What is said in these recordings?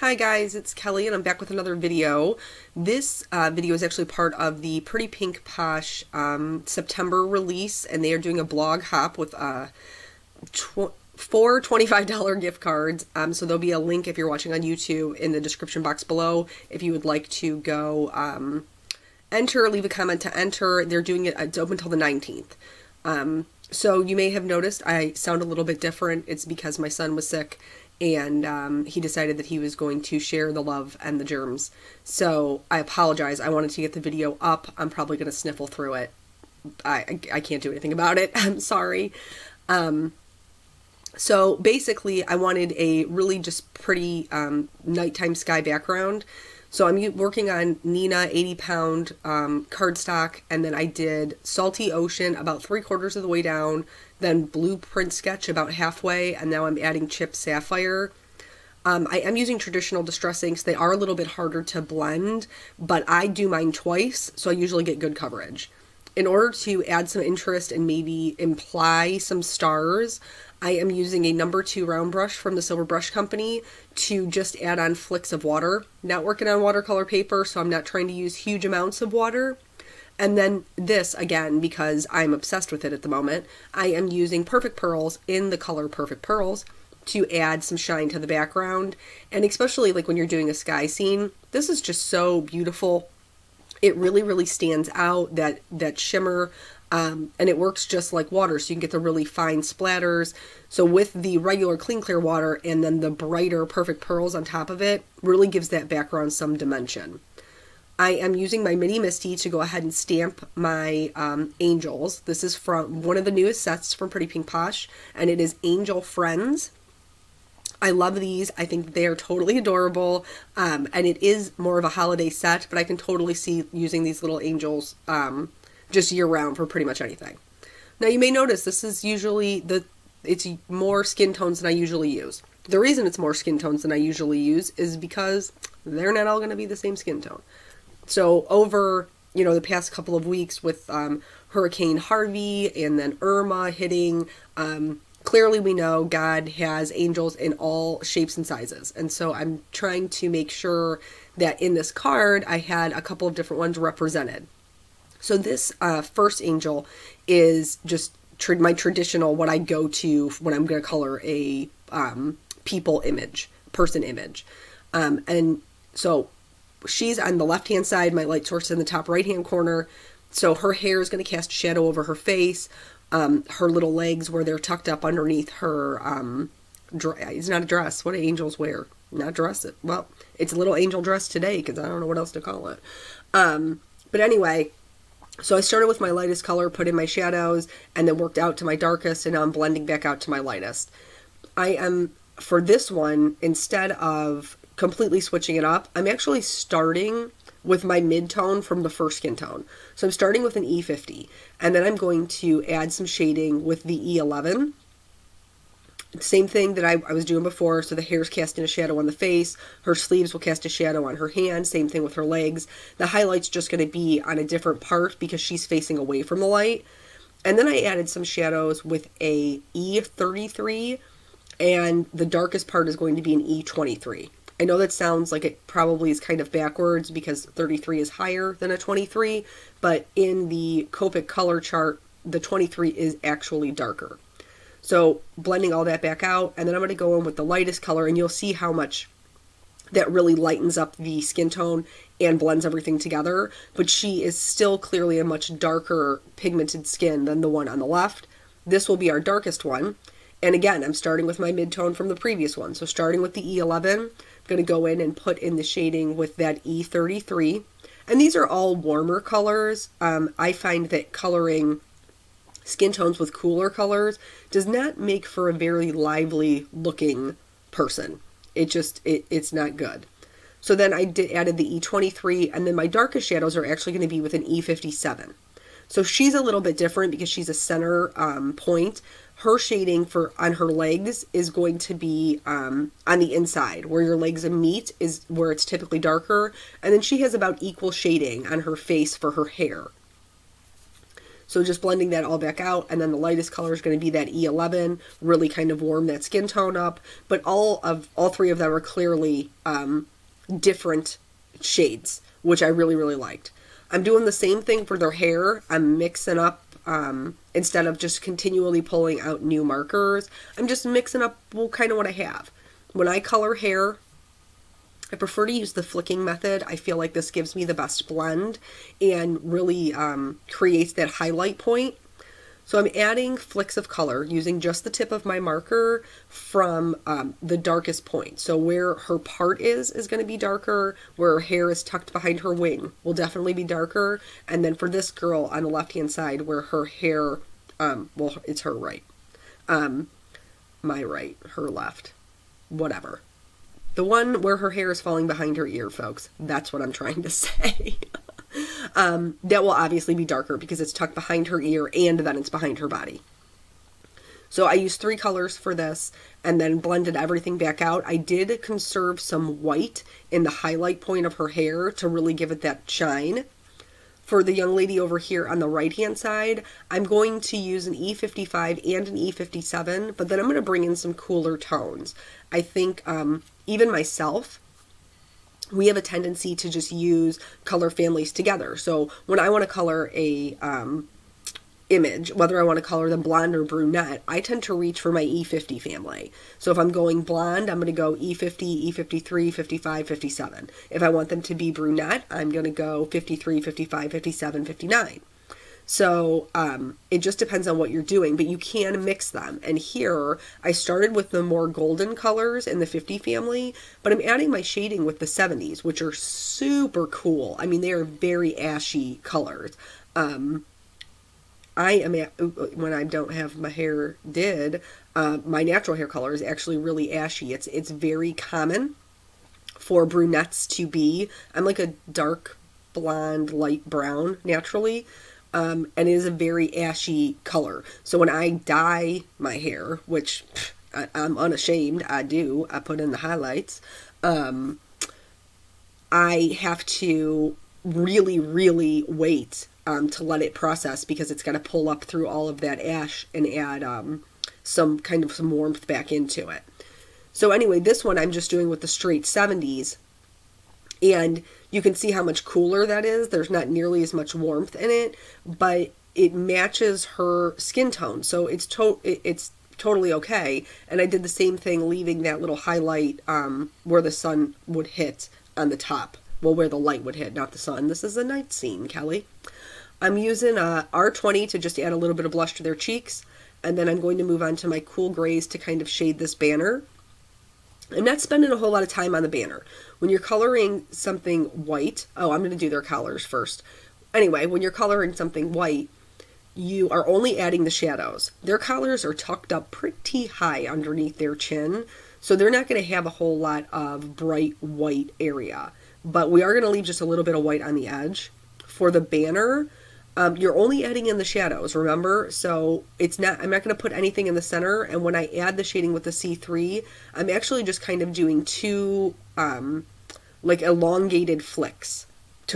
Hi guys, it's Kelly and I'm back with another video. This video is actually part of the Pretty Pink Posh September release, and they are doing a blog hop with four $25 gift cards. So there'll be a link if you're watching on YouTube in the description box below if you would like to go leave a comment to enter. They're doing it, it's open until the 19th. So you may have noticed I sound a little bit different. It's because my son was sick and he decided that he was going to share the love and the germs. So I apologize. I wanted to get the video up. I'm probably going to sniffle through it. I can't do anything about it. I'm sorry. So basically I wanted a really just pretty nighttime sky background. So I'm working on Nina 80-pound cardstock, and then I did Salty Ocean about 3/4 of the way down, then Blueprint Sketch about halfway, and now I'm adding Chip Sapphire. I am using traditional distress inks. They are a little bit harder to blend, but I do mine twice, so I usually get good coverage. In order to add some interest and maybe imply some stars, I am using a number 2 round brush from the Silver Brush Company to just add on flicks of water. Not working on watercolor paper, so I'm not trying to use huge amounts of water. And then this, again, because I'm obsessed with it at the moment, I am using Perfect Pearls in the color Perfect Pearls to add some shine to the background. And especially like when you're doing a sky scene, this is just so beautiful. It really, really stands out, that shimmer, and it works just like water, so you can get the really fine splatters. So with the regular clean clear water and then the brighter Perfect Pearls on top of it, really gives that background some dimension. I am using my Mini Misty to go ahead and stamp my angels. This is from one of the newest sets from Pretty Pink Posh, and it is Angel Friends. I love these. I think they are totally adorable, and it is more of a holiday set, but I can totally see using these little angels just year-round for pretty much anything. Now you may notice this is usually it's more skin tones than I usually use. The reason it's more skin tones than I usually use is because they're not all going to be the same skin tone. So over, the past couple of weeks with Hurricane Harvey and then Irma hitting, clearly we know God has angels in all shapes and sizes. And so I'm trying to make sure that in this card I had a couple of different ones represented. So this first angel is just my traditional, what I go to when I'm going to color a person image. And so she's on the left-hand side, my light source in the top right-hand corner. So her hair is going to cast a shadow over her face. Her little legs where they're tucked up underneath her, it's not a dress. What do angels wear? Not dress it. Well, it's a little angel dress today because I don't know what else to call it. But anyway, so I started with my lightest color, put in my shadows, and then worked out to my darkest, and now I'm blending back out to my lightest. I am, for this one, instead of completely switching it up, I'm actually starting with my mid-tone from the first skin tone. So I'm starting with an E50, and then I'm going to add some shading with the E11. Same thing that I was doing before, so the hair's casting a shadow on the face, her sleeves will cast a shadow on her hand, same thing with her legs. The highlight's just going to be on a different part because she's facing away from the light. And then I added some shadows with a E33, and the darkest part is going to be an E23. I know that sounds like it probably is kind of backwards because 33 is higher than a 23, but in the Copic color chart, the 23 is actually darker. So blending all that back out, and then I'm going to go in with the lightest color, and you'll see how much that really lightens up the skin tone and blends everything together. But she is still clearly a much darker pigmented skin than the one on the left. This will be our darkest one. And again, I'm starting with my mid-tone from the previous one. So starting with the E11, I'm going to go in and put in the shading with that E33. And these are all warmer colors. I find that coloring skin tones with cooler colors does not make for a very lively looking person. It's not good. So then I added the E23, and then my darkest shadows are actually going to be with an E57. So she's a little bit different because she's a center point. Her shading on her legs is going to be on the inside, where your legs meet is where it's typically darker. And then she has about equal shading on her face for her hair. So just blending that all back out, and then the lightest color is going to be that E11, really kind of warm that skin tone up. But all three of them are clearly different shades, which I really, really liked. I'm doing the same thing for their hair. I'm mixing up, instead of just continually pulling out new markers, I'm just mixing up, well, kind of what I have. When I color hair, I prefer to use the flicking method. I feel like this gives me the best blend and really creates that highlight point. So I'm adding flicks of color using just the tip of my marker from the darkest point. So where her part is going to be darker, where her hair is tucked behind her wing will definitely be darker. And then for this girl on the left-hand side where her hair, well, it's her right. My right, her left, whatever. The one where her hair is falling behind her ear, folks. That's what I'm trying to say. That will obviously be darker because it's tucked behind her ear and then it's behind her body. So I used 3 colors for this and then blended everything back out. I did conserve some white in the highlight point of her hair to really give it that shine. For the young lady over here on the right-hand side, I'm going to use an E55 and an E57, but then I'm going to bring in some cooler tones. I think even myself, we have a tendency to just use color families together. So when I want to color a image, whether I want to color them blonde or brunette, I tend to reach for my E50 family. So if I'm going blonde, I'm going to go E50, E53, 55, 57. If I want them to be brunette, I'm going to go 53, 55, 57, 59. So it just depends on what you're doing, but you can mix them. And here I started with the more golden colors in the 50 family, but I'm adding my shading with the 70s, which are super cool. I mean, they are very ashy colors. I am, when I don't have my hair did, my natural hair color is actually really ashy. It's very common for brunettes to be. I'm like a dark blonde, light brown naturally. And it is a very ashy color. So when I dye my hair, which I'm unashamed, I put in the highlights, I have to really, really wait to let it process because it's got to pull up through all of that ash and add some warmth back into it. So anyway, this one I'm just doing with the straight 70s. And you can see how much cooler that is. There's not nearly as much warmth in it, but it matches her skin tone. So it's totally okay. And I did the same thing, leaving that little highlight where the sun would hit on the top. Well, where the light would hit, not the sun. This is a night scene, Kelly. I'm using R20 to just add a little bit of blush to their cheeks. And then I'm going to move on to my cool grays to kind of shade this banner. I'm not spending a whole lot of time on the banner. When you're coloring something white, I'm going to do their collars first. Anyway, when you're coloring something white, you are only adding the shadows. Their collars are tucked up pretty high underneath their chin, so they're not going to have a whole lot of bright white area. But we are going to leave just a little bit of white on the edge. For the banner, you're only adding in the shadows, remember? So I'm not going to put anything in the center, and when I add the shading with the C3, I'm actually just kind of doing 2 like elongated flicks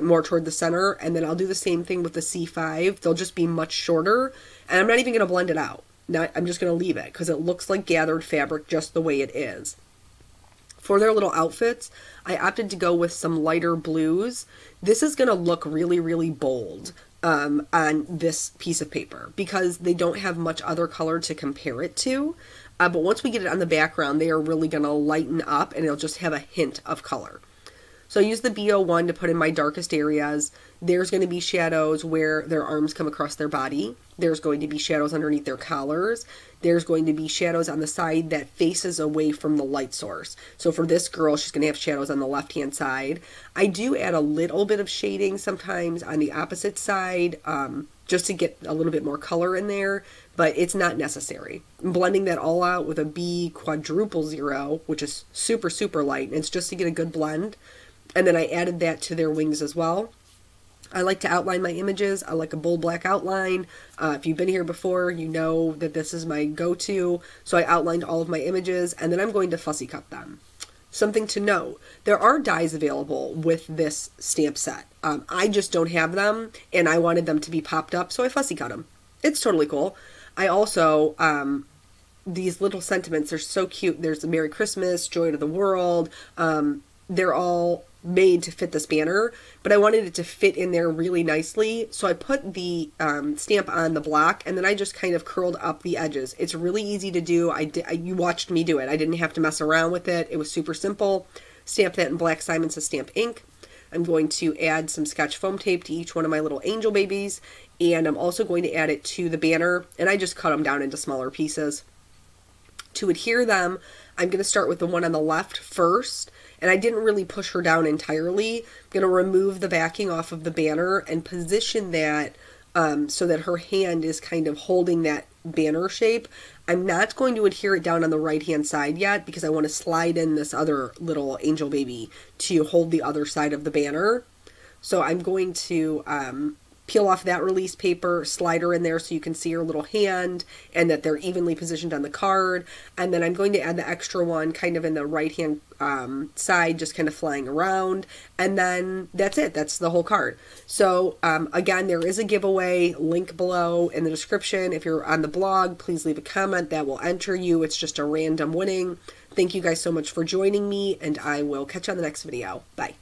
more toward the center, and then I'll do the same thing with the C5. They'll just be much shorter, and I'm not even going to blend it out. I'm just going to leave it because it looks like gathered fabric just the way it is. For their little outfits, I opted to go with some lighter blues. This is going to look really, really bold on this piece of paper because they don't have much other color to compare it to. But once we get it on the background, they are really going to lighten up and it'll just have a hint of color. So I use the B01 to put in my darkest areas. There's going to be shadows where their arms come across their body. There's going to be shadows underneath their collars. There's going to be shadows on the side that faces away from the light source. So for this girl, she's going to have shadows on the left-hand side. I do add a little bit of shading sometimes on the opposite side, just to get a little bit more color in there, but it's not necessary. I'm blending that all out with a B00, which is super, super light, and it's just to get a good blend. And then I added that to their wings as well. I like to outline my images. I like a bold black outline. If you've been here before, you know that this is my go-to. So I outlined all of my images, and then I'm going to fussy cut them. Something to note, there are dies available with this stamp set. I just don't have them, and I wanted them to be popped up, so I fussy cut them. It's totally cool. I also, these little sentiments are so cute. There's a Merry Christmas, Joy to the World. They're all made to fit this banner, but I wanted it to fit in there really nicely. So I put the stamp on the block, and then I just kind of curled up the edges. It's really easy to do. You watched me do it. I didn't have to mess around with it. It was super simple. Stamp that in black Simon's Stamp ink. I'm going to add some Scotch foam tape to each one of my little angel babies, and I'm also going to add it to the banner, and I just cut them down into smaller pieces. To adhere them, I'm going to start with the one on the left first, and I didn't really push her down entirely. I'm going to remove the backing off of the banner and position that so that her hand is kind of holding that banner shape. I'm not going to adhere it down on the right-hand side yet because I want to slide in this other little angel baby to hold the other side of the banner. So I'm going to peel off that release paper, slide her in there so you can see her little hand and that they're evenly positioned on the card. And then I'm going to add the extra one kind of in the right hand side, just kind of flying around. And then that's it. That's the whole card. So again, there is a giveaway link below in the description. If you're on the blog, please leave a comment that will enter you. It's just a random winning. Thank you guys so much for joining me, and I will catch you on the next video. Bye.